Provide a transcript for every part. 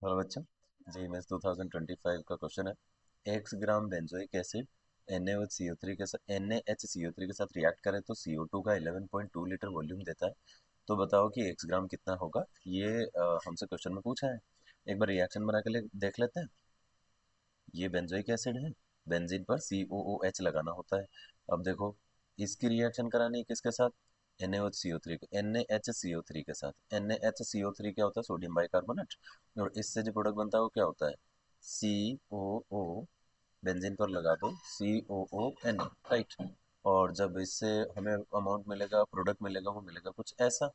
Hello बच्चों, जी math 2025 का question है। एक्स ग्राम बेंजोइक एसिड NaOH के साथ NaHCO3 के साथ रिएक्ट करे तो CO2 का 11.2 लीटर वॉल्यूम देता है। तो बताओ कि एक्स ग्राम कितना होगा। ये हमसे क्वेश्चन में पूछा है। एक बार रिएक्शन बना के देख लेते हैं। ये बेंजोइक एसिड है, बेंजीन पर COOH लगाना होता है। अब देखो, इसकी रिएक्शन करानी है किसके साथ? NaOH NaHCO3 के साथ। NaHCO3 क्या होता है? Sodium bicarbonate. और इससे जो प्रोडक्ट बनता है वो क्या होता है? COO, बेंजीन पर लगा दो COON, राइट। और जब इससे हमें अमाउंट मिलेगा, प्रोडक्ट मिलेगा, वो मिलेगा कुछ ऐसा।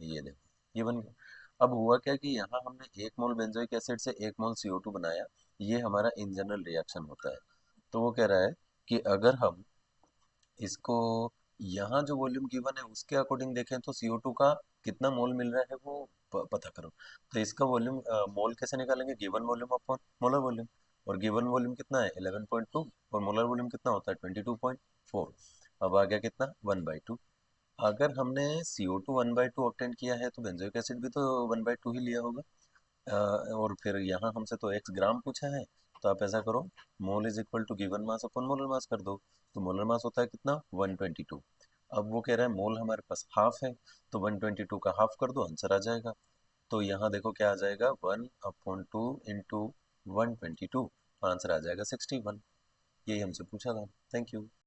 ये देखो, ये बन गया। अब हुआ क्या कि यहाँ हमने 1 मोल बेंजोइक एसिड से 1 मोल CO2 बनाया। ये हमारा इन जनरल रिएक्शन होता है। तो वो कह रहा है कि अगर हम इसको यहाँ जो वॉल्यूम गिवन है उसके अकॉर्डिंग देखें तो CO2 का कितना मोल मिल रहा है वो पता करो। तो इसका वॉल्यूम मोल कैसे निकालेंगे? Given volume upon molar volume. और गिवन वॉल्यूम कितना है? 11.2। और मोलर वॉल्यूम कितना होता है? 22.4। अब आ गया कितना? 1/2। अगर हमने CO2 1/2 ऑब्टेन किया है तो बेंजोइक एसिड भी तो 1/2 ही लिया होगा। और फिर यहाँ हमसे तो एक्स ग्राम पूछा है। तो आप ऐसा करो, mole is equal to given mass upon molar mass कर दो। तो मोलर मास होता है कितना? 122। अब वो कह रहा है मोल हमारे पास हाफ है, तो 122 का हाफ कर दो, आंसर आ जाएगा। तो यहाँ देखो क्या आ जाएगा, 1/2 इंटू 122, आंसर आ जाएगा 61। यही हमसे पूछा था। Thank you.